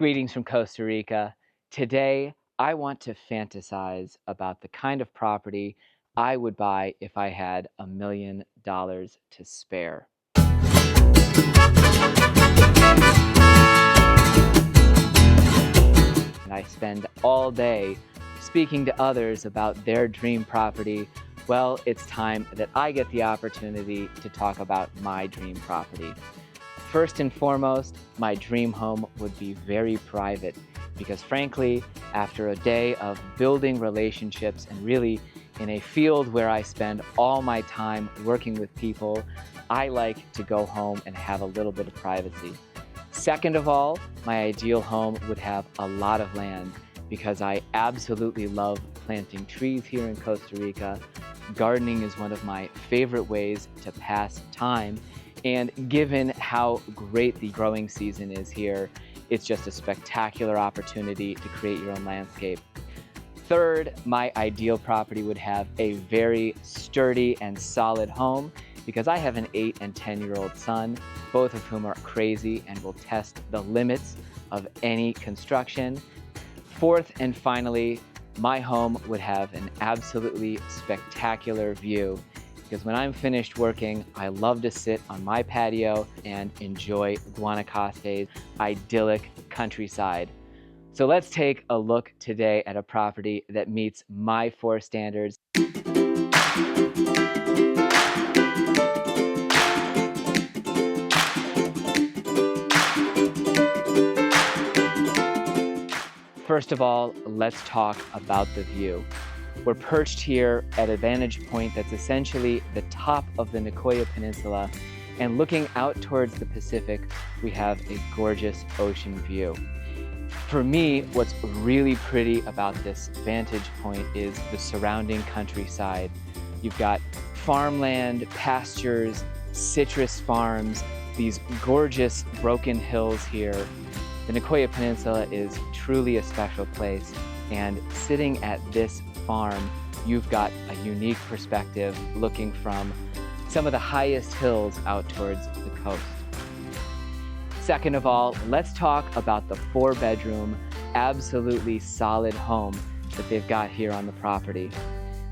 Greetings from Costa Rica. Today, I want to fantasize about the kind of property I would buy if I had $1 million to spare. And I spend all day speaking to others about their dream property. Well, it's time that I get the opportunity to talk about my dream property. First and foremost, my dream home would be very private because frankly, after a day of building relationships and really in a field where I spend all my time working with people, I like to go home and have a little bit of privacy. Second of all, my ideal home would have a lot of land because I absolutely love planting trees here in Costa Rica. Gardening is one of my favorite ways to pass time. And given how great the growing season is here, it's just a spectacular opportunity to create your own landscape. Third, my ideal property would have a very sturdy and solid home because I have an 8 and 10-year-old son, both of whom are crazy and will test the limits of any construction. Fourth and finally, my home would have an absolutely spectacular view. Because when I'm finished working, I love to sit on my patio and enjoy Guanacaste's idyllic countryside. So let's take a look today at a property that meets my 4 standards. First of all, let's talk about the view. We're perched here at a vantage point that's essentially the top of the Nicoya Peninsula, and looking out towards the Pacific, we have a gorgeous ocean view. For me, what's really pretty about this vantage point is the surrounding countryside. You've got farmland, pastures, citrus farms, these gorgeous broken hills here. The Nicoya Peninsula is truly a special place, and sitting at this farm, you've got a unique perspective looking from some of the highest hills out towards the coast. Second of all, let's talk about the 4-bedroom, absolutely solid home that they've got here on the property.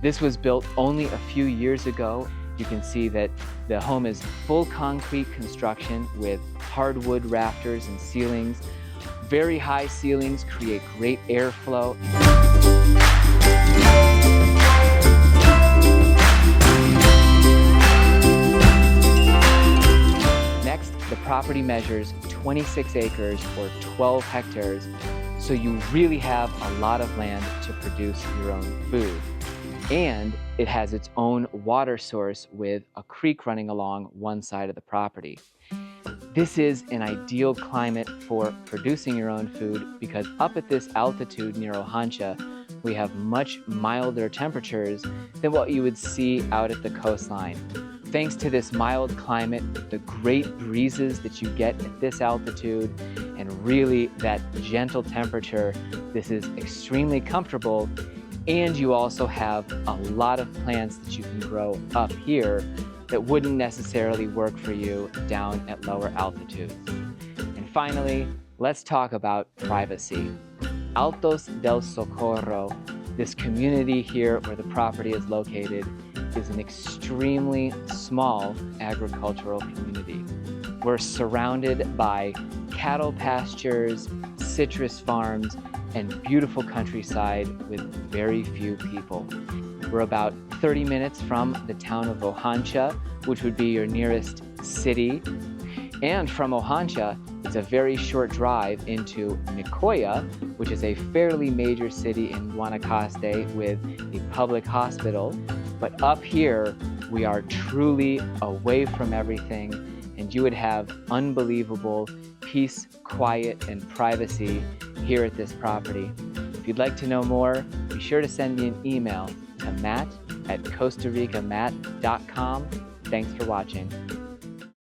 This was built only a few years ago. You can see that the home is full concrete construction with hardwood rafters and ceilings. Very high ceilings create great airflow. Next, the property measures 26 acres or 12 hectares, so you really have a lot of land to produce your own food. And it has its own water source with a creek running along one side of the property. This is an ideal climate for producing your own food because up at this altitude near Ojancha, we have much milder temperatures than what you would see out at the coastline. Thanks to this mild climate, the great breezes that you get at this altitude, and really that gentle temperature, this is extremely comfortable. And you also have a lot of plants that you can grow up here that wouldn't necessarily work for you down at lower altitudes. And finally, let's talk about privacy. Altos del Socorro, this community here where the property is located, is an extremely small agricultural community. We're surrounded by cattle pastures, citrus farms, and beautiful countryside with very few people. We're about 30 minutes from the town of Ojancha, which would be your nearest city. And from Ojancha, it's a very short drive into Nicoya, which is a fairly major city in Guanacaste with a public hospital. But up here, we are truly away from everything, and you would have unbelievable peace, quiet, and privacy here at this property. If you'd like to know more, be sure to send me an email to matt@costaricamatt.com. Thanks for watching.